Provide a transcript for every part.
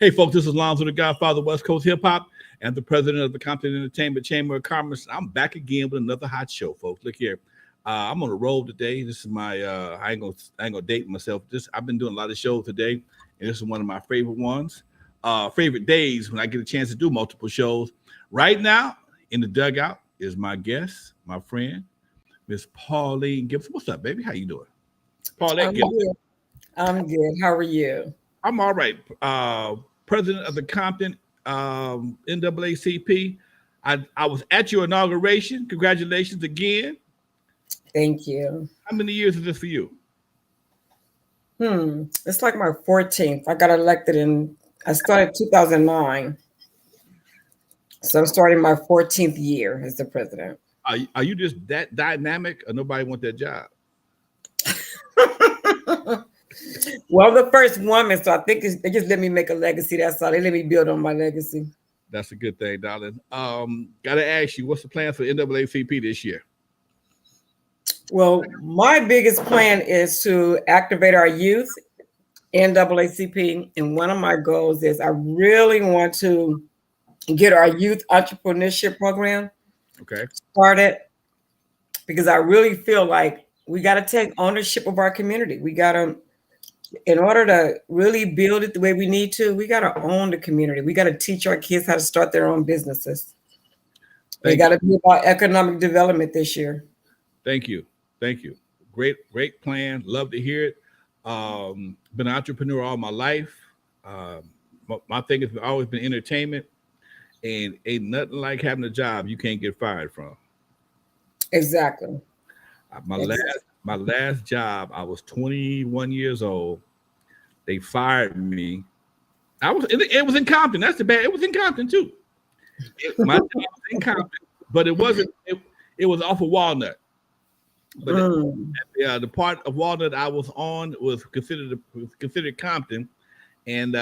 Hey, folks, this is Lonzo, the Godfather of West Coast Hip Hop, and the president of the Compton Entertainment Chamber of Commerce. I'm back again with another hot show, folks. Look here. I'm on the road today. This is my I ain't gonna date myself. I've been doing a lot of shows today, and this is one of my favorite ones. Favorite days when I get a chance to do multiple shows. Right now, in the dugout is my guest, my friend, Miss Paulette Gipson. What's up, baby? How you doing? Paulette Gipson. I'm good. How are you? I'm all right. President of the Compton NAACP. I was at your inauguration. Congratulations again. Thank you. How many years is this for you? It's like my 14th. I got elected I started 2009. So I'm starting my 14th year as the president. Are you just that dynamic or nobody want that job? Well, the first woman, so I think they just let me make a legacy. That's all. They let me build on my legacy. That's a good thing, darling. Gotta ask you, what's the plan for NAACP this year? Well, my biggest plan is to activate our youth in NAACP. And one of my goals is I really want to get our youth entrepreneurship program started, because I really feel like we got to take ownership of our community. We got to, in order to really build it the way we need to, we got to own the community. We got to teach our kids how to start their own businesses. They got to be about economic development this year. Thank you. Thank you. Great plan. Love to hear it. Been an entrepreneur all my life. My thing has always been entertainment, and ain't nothing like having a job you can't get fired from. Exactly. My last job, I was 21 years old. They fired me. It was in Compton. That's the bad. It was in Compton too. My job was in Compton, but it wasn't. It was off of Walnut. But the part of Walnut I was on was considered Compton, and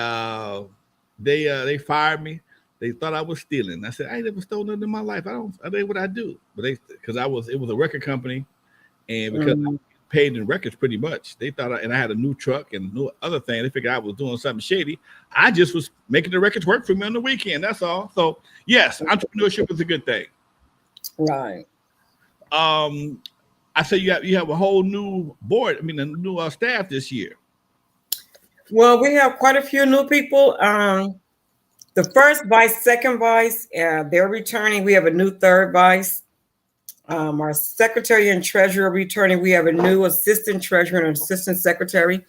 they fired me. They thought I was stealing. I said, I ain't never stolen nothing in my life. I did what I do. But it was a record company, and because I paid in records pretty much, they thought and I had a new truck and no other thing. They figured I was doing something shady. I just was making the records work for me on the weekend. That's all. So yes, entrepreneurship is a good thing. Right. I say you have a whole new board. I mean, a new staff this year. Well, we have quite a few new people. The first vice, second vice, they're returning. We have a new third vice. Our secretary and treasurer returning. We have a new assistant treasurer and assistant secretary.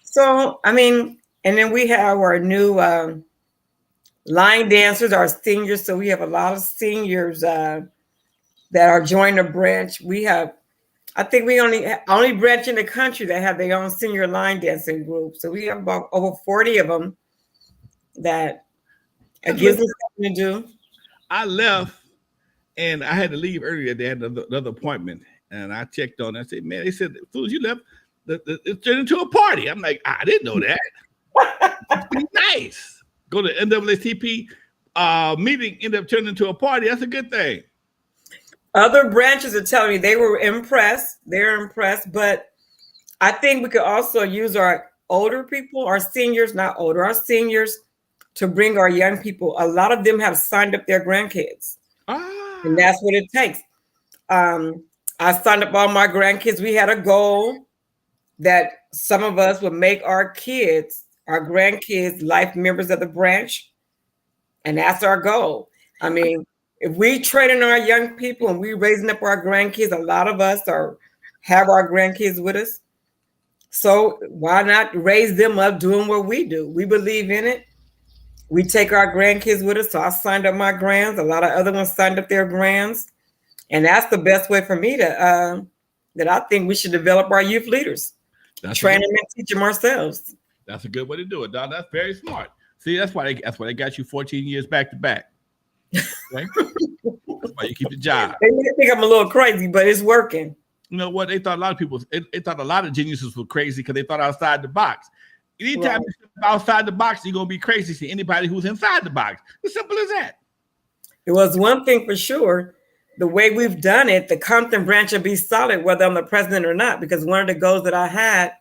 So, I mean, and then we have our new line dancers, our seniors. So we have a lot of seniors that are joining the branch. We have, I think we only branch in the country that have their own senior line dancing group. So we have about over 40 of them that it gives us something to do. I left and I had to leave earlier. They had another appointment, and I checked on it. I said, man, they said, as soon as you left, it turned into a party. I'm like, I didn't know that. Nice. Go to NAACP meeting, end up turning into a party. That's a good thing. Other branches are telling me they were impressed. They're impressed, but I think we could also use our older people, our seniors, our seniors, to bring our young people. A lot of them have signed up their grandkids. And that's what it takes. I signed up all my grandkids. We had a goal that some of us would make our grandkids, life members of the branch. And that's our goal. I mean, if we training our young people and we raising up our grandkids, a lot of us have our grandkids with us. So why not raise them up doing what we do? We believe in it. We take our grandkids with us. So I signed up my grands. A lot of other ones signed up their grands. And that's the best way for me that I think we should develop our youth leaders. Train them and teach them ourselves. That's a good way to do it, Don. That's very smart. See, that's why they got you 14 years back to back. Okay? That's why you keep the job. They think I'm a little crazy, but it's working. You know what? They thought a lot of geniuses were crazy because they thought outside the box. Anytime you step outside the box, you're gonna be crazy to anybody who's inside the box. As simple as that. It was one thing for sure. The way we've done it, the Compton branch will be solid, whether I'm the president or not, because one of the goals that I had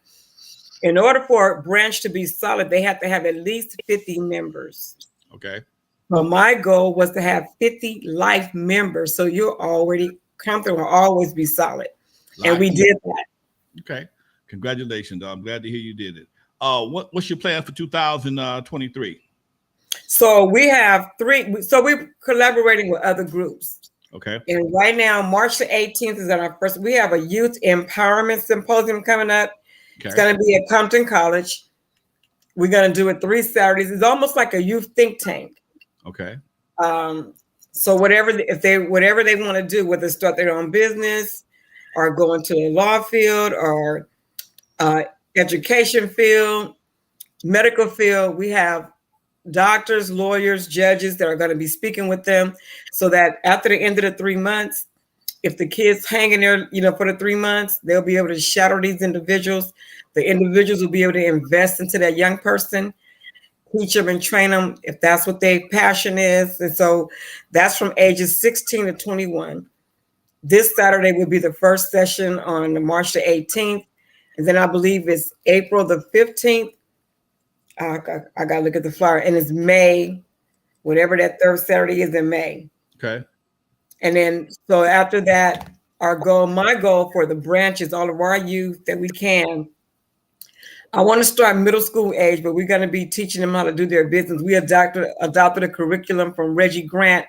In order for a branch to be solid, they have to have at least 50 members. Okay. But my goal was to have 50 life members. So you're already, Compton will always be solid. And we did that. Okay. Congratulations. I'm glad to hear you did it. What's your plan for 2023? So we have three. So we're collaborating with other groups. Okay. And right now, March the 18th is our first. We have a youth empowerment symposium coming up. Okay. It's going to be at Compton College. We're going to do it 3 Saturdays. It's almost like a youth think tank. Okay. So whatever they want to do, whether start their own business or go into the law field or education field, medical field, we have doctors, lawyers, judges that are going to be speaking with them, so that after the end of the 3 months, if the kids hang in there, for the 3 months, they'll be able to shadow these individuals. The individuals will be able to invest into that young person, teach them and train them if that's what their passion is. And so that's from ages 16 to 21. This Saturday will be the first session on March the 18th. And then I believe it's April the 15th. I got to look at the flyer. And it's May, whatever that third Saturday is in May. Okay. And then, so after that, my goal for the branches, all of our youth that we can, I want to start middle school age, but we're going to be teaching them how to do their business. We adopted a curriculum from Reggie Grant,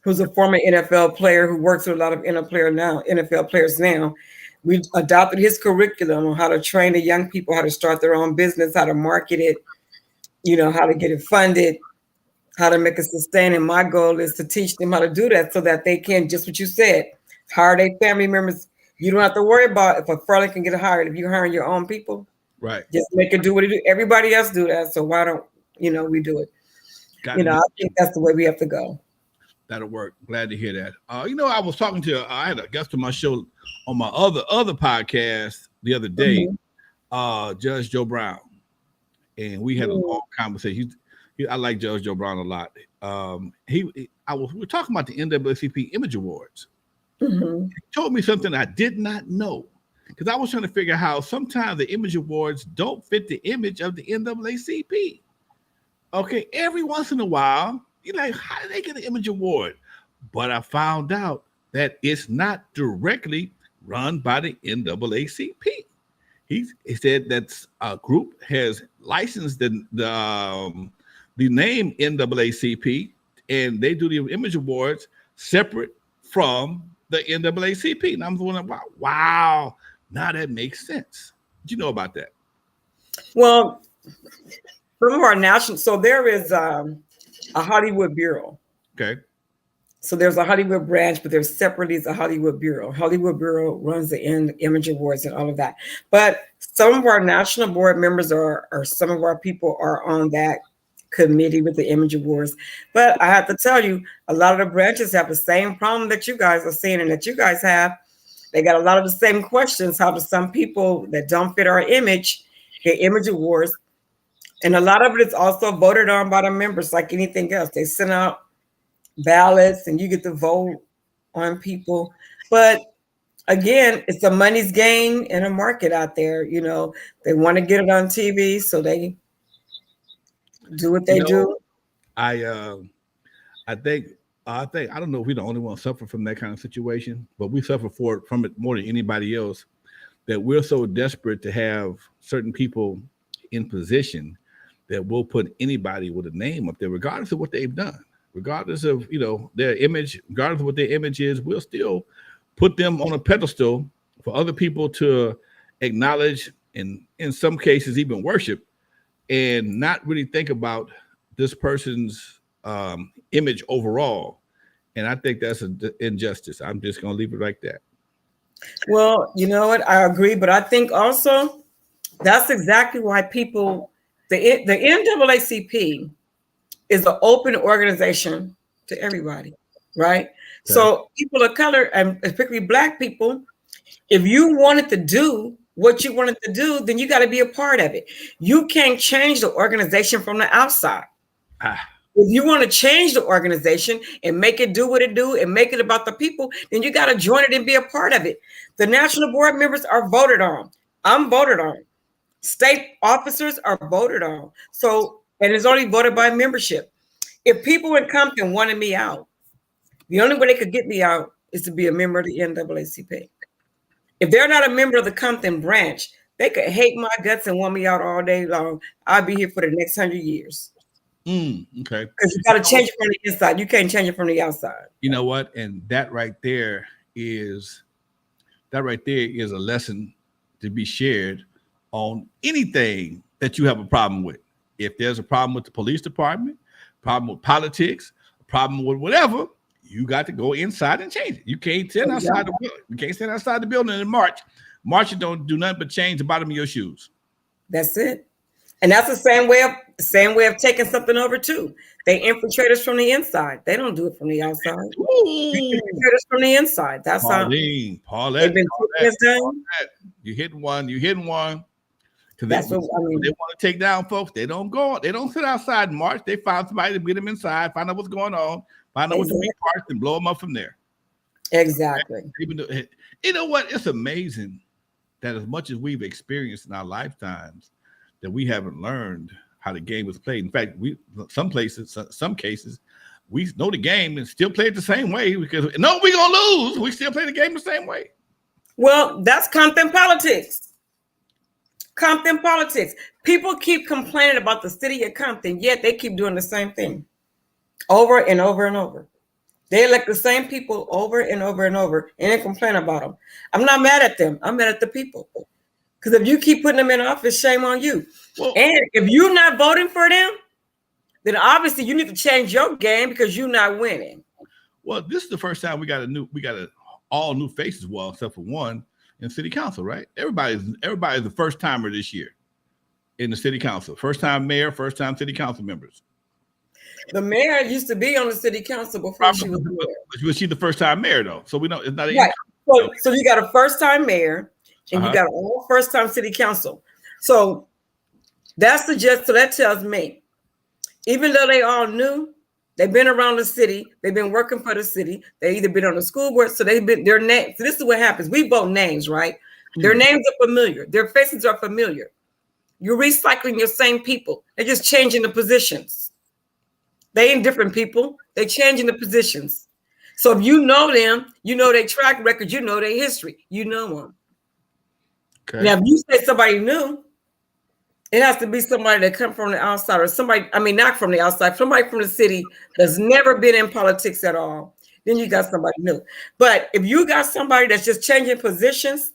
who's a former NFL player who works with a lot of NFL players now. We adopted his curriculum on how to train the young people, how to start their own business, how to market it, how to get it funded, how to make it sustain. And my goal is to teach them how to do that so that they can, just what you said, hire their family members. You don't have to worry about if a furlough can get hired. If you're hiring your own people, right? Just make it do what it do. Everybody else do that. So why don't, we do it? I think that's the way we have to go. That'll work. Glad to hear that. I was talking to, I had a guest on my show on my other podcast the other day, Judge Joe Brown. And we had a long conversation. I like Judge Joe Brown a lot. We were talking about the NAACP Image Awards. Mm-hmm. He told me something I did not know, because I was trying to figure out how sometimes the Image Awards don't fit the image of the NAACP. Okay, every once in a while, you're like, how did they get an Image Award? But I found out that it's not directly run by the NAACP. He said that a group has licensed the name NAACP, and they do the Image Awards separate from the NAACP. And I'm wondering, wow, now that makes sense. Did you know about that? Well, from our national, so there is a Hollywood Bureau. Okay. So there's a Hollywood branch, but there's separately a Hollywood Bureau. Hollywood Bureau runs the Image Awards and all of that. But some of our national board members or some of our people are on that committee with the Image Awards. But I have to tell you, a lot of the branches have the same problem that you guys are seeing and that you guys have. They got a lot of the same questions. How do some people that don't fit our image get Image Awards? And a lot of it is also voted on by the members, like anything else. They send out ballots and you get to vote on people. But again, it's a money's game in a market out there. They want to get it on TV, so they do what they do. I think I don't know if we're the only one suffer from that kind of situation, but we suffer from it more than anybody else, that we're so desperate to have certain people in position that we'll put anybody with a name up there, regardless of what they've done, regardless of their image, regardless of what their image is. We'll still put them on a pedestal for other people to acknowledge, and in some cases even worship, and not really think about this person's image overall. And I think that's an injustice. I'm just going to leave it like that. Well, you know what? I agree. But I think also that's exactly why people, the NAACP is an open organization to everybody, right? Okay. So people of color, and particularly Black people, if you wanted to do what you wanted to do, then you got to be a part of it. You can't change the organization from the outside. If you want to change the organization and make it do what it do and make it about the people, then you got to join it and be a part of it. The national board members are voted on. I'm voted on. State officers are voted on. So, and it's only voted by membership. If people in Compton wanted me out, the only way they could get me out is to be a member of the NAACP. If they're not a member of the Compton branch, they could hate my guts and want me out all day long. I'll be here for the next 100 years. Okay. Because you got to change it from the inside. You can't change it from the outside. You know what? And that right there is a lesson to be shared on anything that you have a problem with. If there's a problem with the police department, problem with politics, a problem with whatever, you got to go inside and change it. You can't stand outside the building. You can't stand outside the building and march. Marching don't do nothing but change the bottom of your shoes. That's it. And that's the same way of taking something over too. They infiltrate us from the inside. They don't do it from the outside. They infiltrate us from the inside. That's Paulette, they've been taking us down. You hitting one. Because that's what I mean. They want to take down folks. They don't sit outside and march. They find somebody to get them inside, find out what's going on, find out what the weak parts, and blow them up from there. Exactly. You know what? It's amazing that as much as we've experienced in our lifetimes, that we haven't learned how the game was played. In fact, some cases, we know the game and still play it the same way because we're gonna lose. We still play the game the same way. Well, that's Compton politics. Compton politics. People keep complaining about the city of Compton, yet they keep doing the same thing over and over and over. They elect the same people over and over and over and then complain about them. I'm not mad at them. I'm mad at the people. Because if you keep putting them in office, shame on you. Well, and if you're not voting for them, then obviously you need to change your game because you're not winning. Well, this is the first time we got all new faces, well, except for one in city council, right? Everybody's the first timer this year in the city council. First time mayor, first time city council members. The mayor used to be on the city council before she was mayor. Was she the first time mayor though? So we know it's not right. So you got a first time mayor and you got all first time city council. So that tells me, even though they all knew, they've been around the city, they've been working for the city, they either been on the school board, so they've been their names. So this is what happens. We vote names, right? Their names are familiar, their faces are familiar. You're recycling your same people. They're just changing the positions. They ain't different people. They changing the positions. So if you know them, you know their track record, you know their history, you know them. Okay. Now, if you say somebody new, it has to be somebody that come from the outside or somebody, not from the outside, somebody from the city that's never been in politics at all. Then you got somebody new. But if you got somebody that's just changing positions,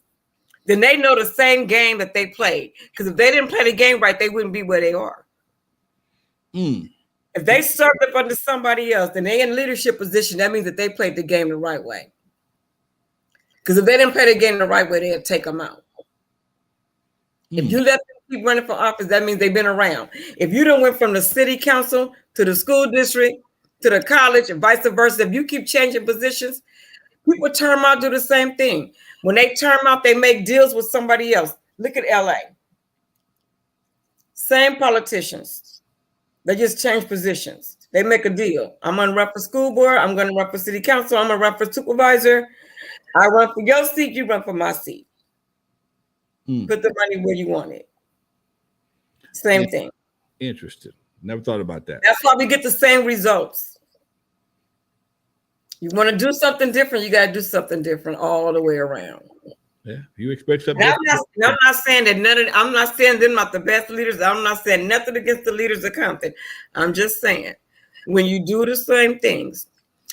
then they know the same game that they played. Because if they didn't play the game right, they wouldn't be where they are. If they served up under somebody else, then they in leadership position. That means that they played the game the right way. Because if they didn't play the game the right way, they'd take them out. If you let them keep running for office, that means they've been around. If you don't went from the city council to the school district to the college and vice versa, if you keep changing positions, people turn out do the same thing. When they turn out, they make deals with somebody else. Look at LA. Same politicians. They just change positions. They make a deal. I'm going to run for school board. I'm going to run for city council. I'm going to run for supervisor. I run for your seat. You run for my seat. Put the money where you want it. Same thing. Interesting. Never thought about that. That's why we get the same results. You want to do something different, you got to do something different all the way around. Yeah, you expect something. I'm not saying that I'm not saying they're not the best leaders. I'm not saying nothing against the leaders of Compton. I'm just saying when you do the same things.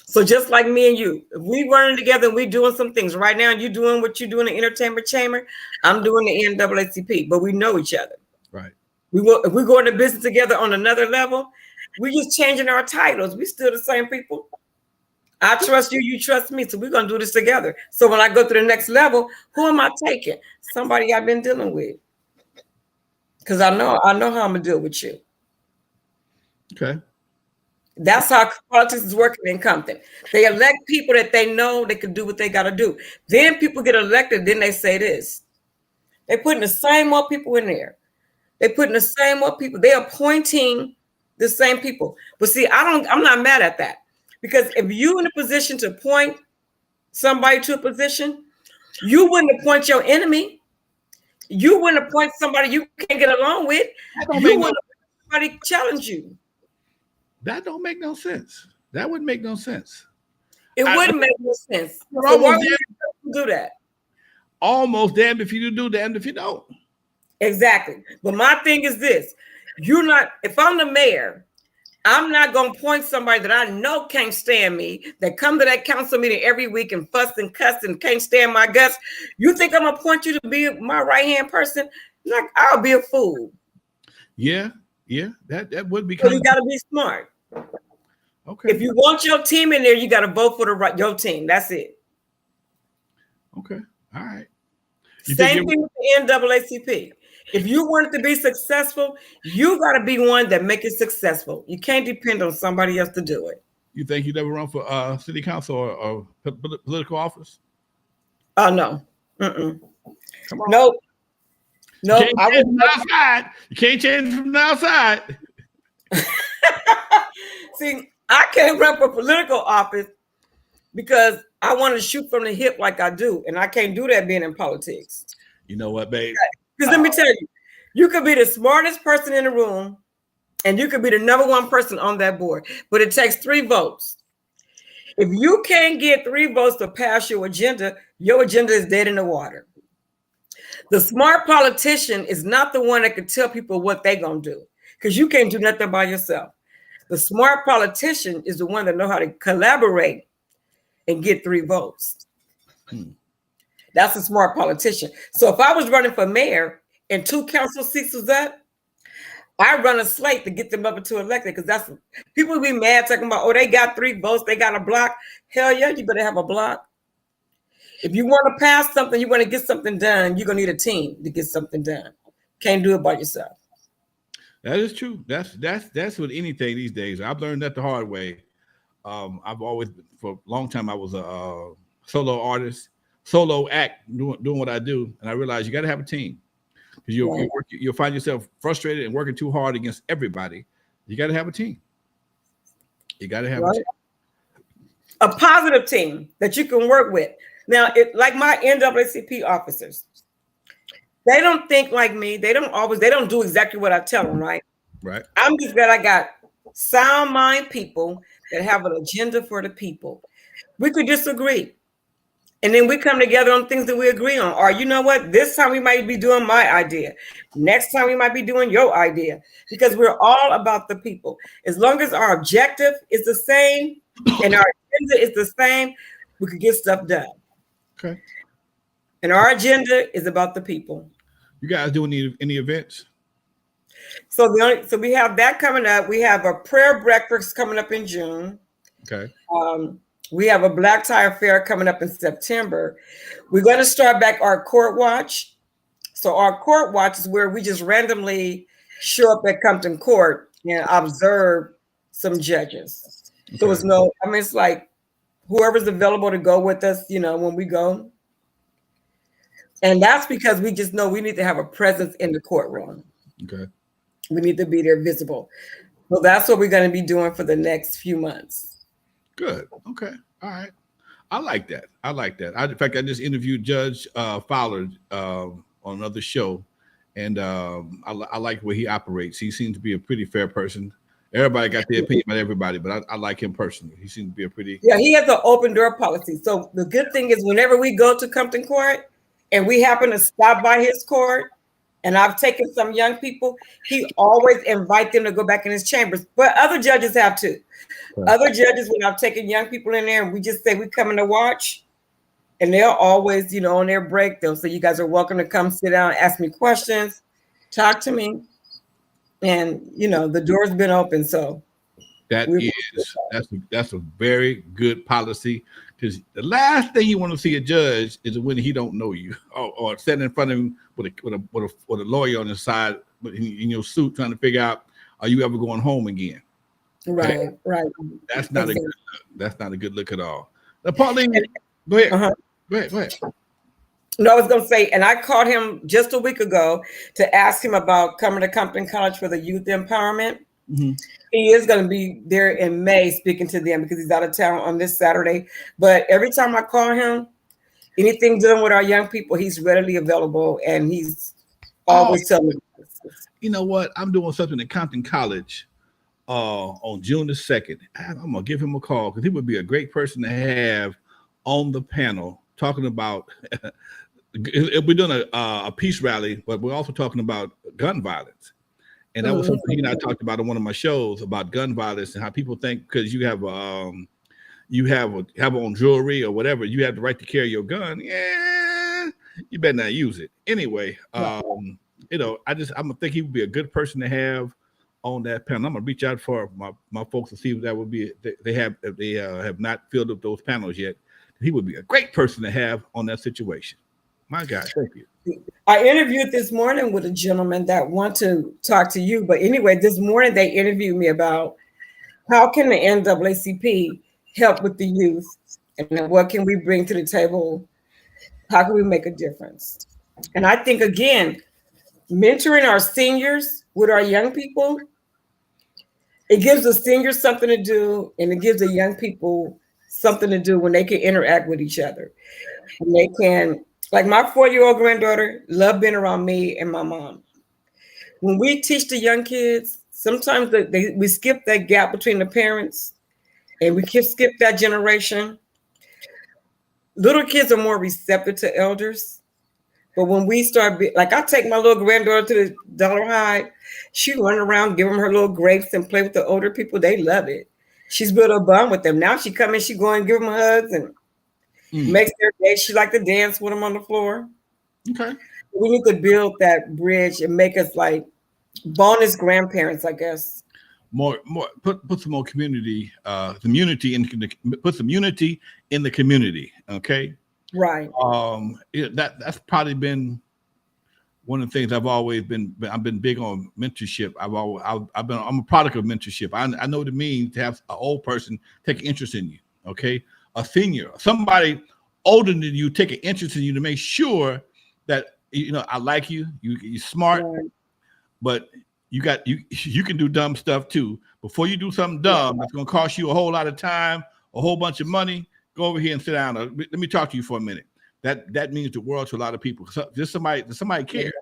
So just like me and you, if we running together and we doing some things right now, and you doing what you do in the entertainment chamber, I'm doing the NAACP, but we know each other. Right. If we go into business together on another level, we just changing our titles. We still the same people. I trust you, you trust me. So we're going to do this together. So when I go to the next level, who am I taking? Somebody I've been dealing with. Because I know how I'm going to deal with you. Okay. That's how politics is working in Compton. They elect people that they know they can do what they got to do. Then people get elected, then they say this. They're putting the same old people in there. They're putting the same old people. They're appointing the same people. But see, I'm not mad at that. Because if you're in a position to appoint somebody to a position, you wouldn't appoint your enemy. You wouldn't appoint somebody you can't get along with. You wouldn't somebody challenge you. That don't make no sense. That wouldn't make no sense. It wouldn't make no sense. So why would you do that? Almost damned if you do, damned if you don't. Exactly. But my thing is this. If I'm the mayor, I'm not going to appoint somebody that I know can't stand me, that come to that council meeting every week and fuss and cuss and can't stand my guts. You think I'm going to appoint you to be my right-hand person? Like, I'll be a fool. Yeah, that would be. So you got to be smart. Okay. If you want your team in there, you got to vote for your team. That's it. Okay. All right. Same thing with the NAACP. If you want it to be successful, you got to be one that make it successful. You can't depend on somebody else to do it. You think you'd ever run for city council or political office? Oh, no. Nope. No, You can't change from the outside. See, I can't run for political office because I want to shoot from the hip like I do, and I can't do that being in politics. You know what, babe? Because let me tell you, you could be the smartest person in the room, and you could be the number one person on that board, but it takes 3 votes. If you can't get 3 votes to pass your agenda is dead in the water. The smart politician is not the one that can tell people what they're going to do, because you can't do nothing by yourself. The smart politician is the one that knows how to collaborate and get 3 votes. That's a smart politician. So if I was running for mayor and 2 council seats was up, I run a slate to get them up into elected, because that's people be mad talking about, oh, they got 3 votes, they got a block. Hell yeah, you better have a block. If you want to pass something, you want to get something done, you're gonna need a team to get something done. Can't do it by yourself. That is true. That's with anything these days. I've learned that the hard way. I've always, for a long time, I was a solo artist, solo act, doing what I do, and I realized you got to have a team, because you'll find yourself frustrated and working too hard against everybody. You got to have a team. You got to have a positive team that you can work with. Now, like my NAACP officers, they don't think like me. They don't do exactly what I tell them, right? Right. I'm just glad I got sound mind people that have an agenda for the people. We could disagree, and then we come together on things that we agree on. Or you know what? This time we might be doing my idea. Next time we might be doing your idea, because we're all about the people. As long as our objective is the same and our agenda is the same, we could get stuff done. Okay. And our agenda is about the people. You guys doing any events? So we have that coming up. We have a prayer breakfast coming up in June. Okay. We have a black tie affair coming up in September. We're going to start back our court watch. So our court watch is where we just randomly show up at Compton Court and observe some judges. Okay. So it's like whoever's available to go with us, when we go. And that's because we just know we need to have a presence in the courtroom. Okay. We need to be there visible. So that's what we're going to be doing for the next few months. Good. Okay. All right. I like that. In fact, I just interviewed Judge Fowler on another show, and I like the way he operates. He seems to be a pretty fair person. Everybody got their opinion about everybody, but I like him personally. He seems to be a pretty... Yeah, he has an open door policy. So the good thing is whenever we go to Compton Court and we happen to stop by his court, and I've taken some young people, he always invites them to go back in his chambers. But other judges have too. Right. Other judges, when I've taken young people in there and we just say we coming to watch, and they'll always, on their break, they'll say, you guys are welcome to come sit down, ask me questions, talk to me. And, the door's been open. So that's a very good policy, because the last thing you want to see a judge is when he don't know you or sitting in front of him with a lawyer on his side in your suit trying to figure out, are you ever going home again? Right, okay. Right. That's not a good look. That's not a good look at all. Now, Pauline, go ahead. Uh-huh. Go ahead. No, I was going to say, and I called him just a week ago to ask him about coming to Compton College for the youth empowerment. Mm-hmm. He is going to be there in May speaking to them because he's out of town on this Saturday. But every time I call him, anything dealing with our young people, he's readily available and he's always tell me. You know what? I'm doing something at Compton College on June the 2nd. I'm gonna give him a call because he would be a great person to have on the panel talking about. We're doing a peace rally, but we're also talking about gun violence. And that was something he and I talked about on one of my shows about gun violence and how people think because you have on jewelry or whatever, you have the right to carry your gun. Yeah, you better not use it. Anyway, you know, I'm gonna think he would be a good person to have on that panel. I'm gonna reach out for my folks to see if that would be they have not filled up those panels yet. He would be a great person to have on that situation. My God, thank you. I interviewed this morning with a gentleman that want to talk to you, but anyway, this morning they interviewed me about how can the NAACP help with the youth and what can we bring to the table? How can we make a difference? And I think again, mentoring our seniors with our young people, it gives the seniors something to do, and it gives the young people something to do when they can interact with each other. And they can, like my 4-year-old granddaughter, love being around me and my mom. When we teach the young kids, sometimes we skip that gap between the parents and we skip that generation. Little kids are more receptive to elders. But when we start, like I take my little granddaughter to the Dollar High, she run around, give them her little grapes and play with the older people. They love it. She's built a bond with them. Now she come in, she go and give them hugs and makes their day. She like to dance with them on the floor. Okay. We need to build that bridge and make us like bonus grandparents, I guess. Put some more community, put some unity in the community. Okay. Right. That's probably been one of the things I've been big on mentorship. I'm a product of mentorship. I know what it means to have an old person take an interest in you. Okay. A senior, somebody older than you, take an interest in you to make sure that, you know, I like you, you're smart, but you can do dumb stuff too. Before you do something dumb that's going to cost you a whole lot of time, a whole bunch of money, go over here and sit down. Let me talk to you for a minute. That means the world to a lot of people. So just somebody cares.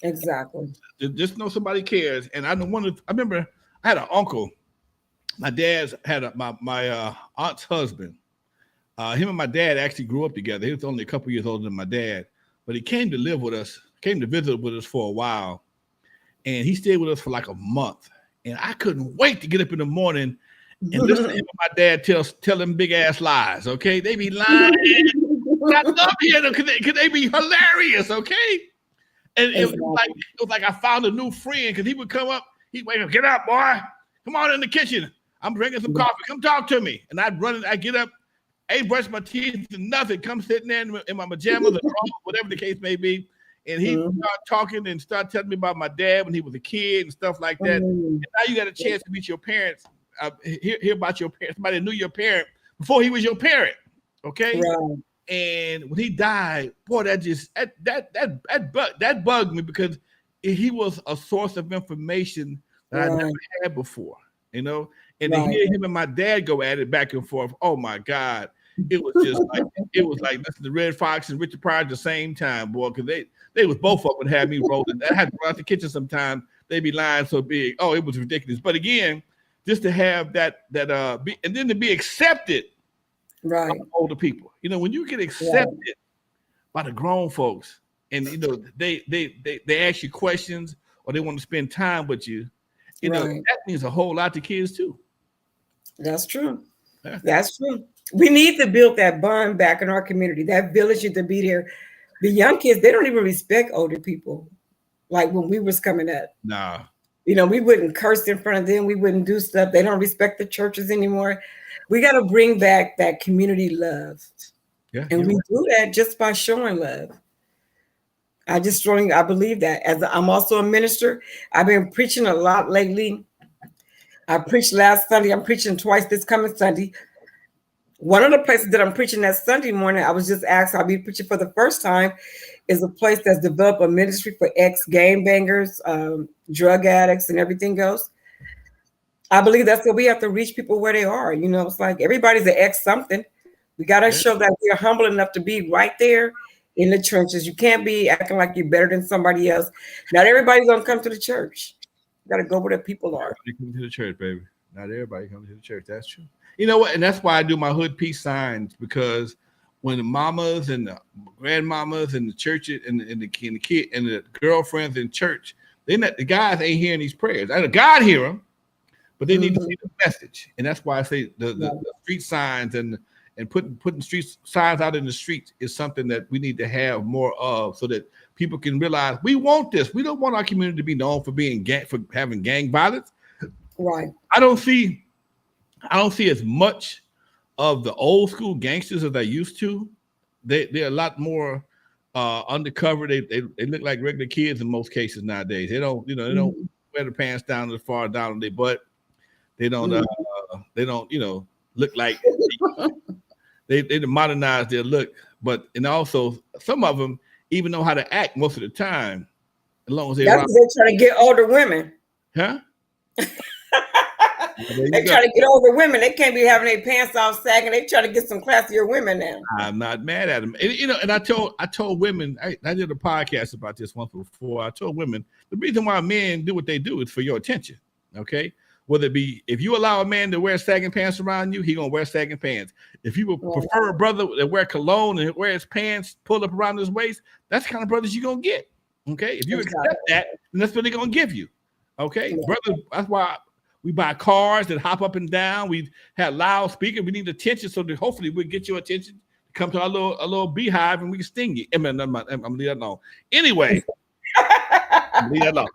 Exactly. Just know somebody cares. And I remember I had an uncle. My dad's had my aunt's husband. Him and my dad actually grew up together. He was only a couple years older than my dad, but he came to live with us, came to visit with us for a while. And he stayed with us for like a month. And I couldn't wait to get up in the morning and listen to him and my dad tell them big ass lies. Okay. They be lying. I love hearing them because they be hilarious. Okay. And it was like I found a new friend because he would come up, he'd wake up, get up, boy. Come on in the kitchen. I'm drinking some coffee. Come talk to me. And I'd get up, I ain't brush my teeth and nothing. Come sitting there in my pajamas or whatever the case may be. And he start talking and start telling me about my dad when he was a kid and stuff like that. And now you got a chance to meet your parents, hear about your parents. Somebody knew your parent before he was your parent. Okay. Right. And when he died, boy, that bugged me because he was a source of information that I never had before, you know. And to hear him and my dad go at it back and forth, oh my God, it was just like listen to Red Fox and Richard Pryor at the same time, boy, because they was both up and had me rolling. I had to run out the kitchen sometimes. They be lying so big. Oh, it was ridiculous. But again, just to have that and then to be accepted by older people. You know, when you get accepted by the grown folks, and you know they ask you questions or they want to spend time with you, you know that means a whole lot to kids too. That's true. That's true. We need to build that bond back in our community. That village need to be there. The young kids, they don't even respect older people. Like when we was coming up. Nah. You know, we wouldn't curse in front of them. We wouldn't do stuff. They don't respect the churches anymore. We got to bring back that community love. Yeah, and we do that just by showing love. I believe that. As I'm also a minister, I've been preaching a lot lately. I preached last Sunday. I'm preaching twice this coming Sunday. One of the places that I'm preaching that Sunday morning, I was just asked, I'll be preaching for the first time, is a place that's developed a ministry for ex-game bangers, drug addicts, and everything else. I believe that's what we have to reach people where they are. You know, it's like everybody's an ex something. We got to show that we're humble enough to be right there in the trenches. You can't be acting like you're better than somebody else. Not everybody's gonna come to the church. You gotta go where the people are. Everybody come to the church, baby. Not everybody comes to the church. That's true. You know what? And that's why I do my hood peace signs, because when the mamas and the grandmamas and the church and the kid and the girlfriends in church, the guys ain't hearing these prayers. God hear them, but they need to see the message. And that's why I say the street signs and putting street signs out in the streets is something that we need to have more of, so that people can realize we want this. We don't want our community to be known for having gang violence. Right. I don't see as much of the old school gangsters as I used to. They're a lot more undercover. They look like regular kids in most cases nowadays. They don't wear the pants down as far down on their butt. They don't look like they modernize their look. And also some of them even know how to act most of the time, as long as they're trying to get older women. Huh? They try to get older women. They can't be having their pants off sagging. They try to get some classier women now. I'm not mad at them. And I told women, I did a podcast about this once before. I told women the reason why men do what they do is for your attention. Okay. Whether it be, if you allow a man to wear sagging pants around you, he gonna wear sagging pants. If you would prefer a brother that wear cologne and wear his pants pulled up around his waist, that's the kind of brothers you're gonna get. Okay. If you accept that, then that's what they're gonna give you. Okay. Brother, that's why we buy cars that hop up and down. We have loudspeakers. We need attention, so that hopefully we'll get your attention. Come to our little beehive and we can sting you. I'm gonna leave that alone. Anyway, leave that alone.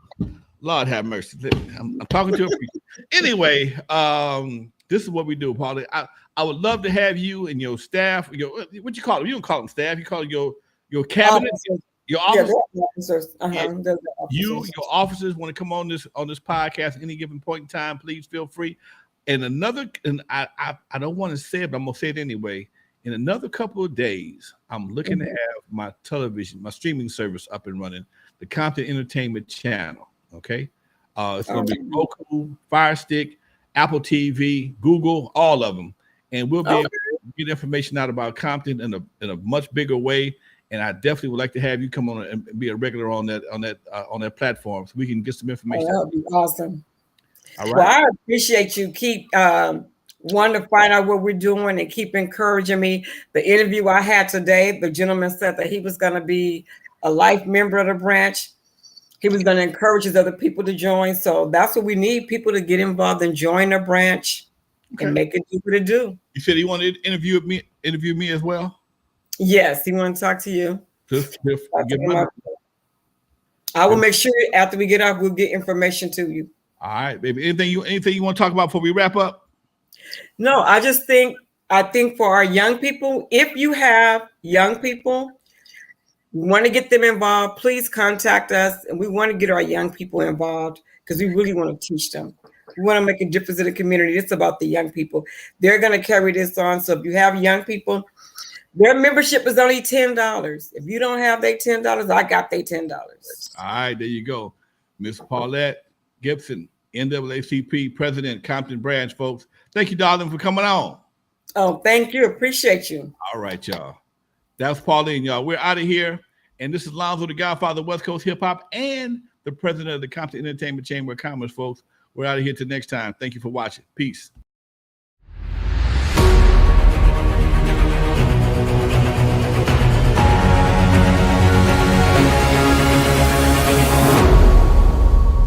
Lord have mercy. I'm talking to a preacher. Anyway, this is what we do, Paulette. I would love to have you and your staff. What you call them? You don't call them staff. You call it your cabinet. Your officers. Your officers want to come on this podcast at any given point in time, please feel free. And I don't want to say it, but I'm gonna say it anyway. In another couple of days, I'm looking to have my streaming service up and running, the Compton Entertainment Channel. Okay, it's gonna be Roku, Fire Stick, Apple TV, Google, all of them, and we'll be able to get information out about Compton in a much bigger way. And I definitely would like to have you come on and be a regular on that platform, so we can get some information. That would be awesome. All right. Well, I appreciate you. Keep wanting to find out what we're doing and keep encouraging me. The interview I had today, the gentleman said that he was going to be a life member of the branch. He was going to encourage his other people to join. So that's what we need, people to get involved and join the branch and make it do what it do. You said he wanted to interview me as well? Yes, he wanted to talk to you. I will make sure after we get off, we'll get information to you. All right, baby. Anything you want to talk about before we wrap up? No, I think for our young people, if you have young people, you want to get them involved, please contact us. And we want to get our young people involved because we really want to teach them. We want to make a difference in the community. It's about the young people. They're going to carry this on. So if you have young people, their membership is only $10. If you don't have their $10, I got their $10. All right, there you go. Miss Paulette Gipson, NAACP President, Compton Branch, folks. Thank you, darling, for coming on. Oh, thank you. Appreciate you. All right, y'all. That's Pauline, y'all. We're out of here. And this is Lonzo, the Godfather of West Coast Hip Hop and the President of the Compton Entertainment Chamber of Commerce, folks. We're out of here till next time. Thank you for watching. Peace.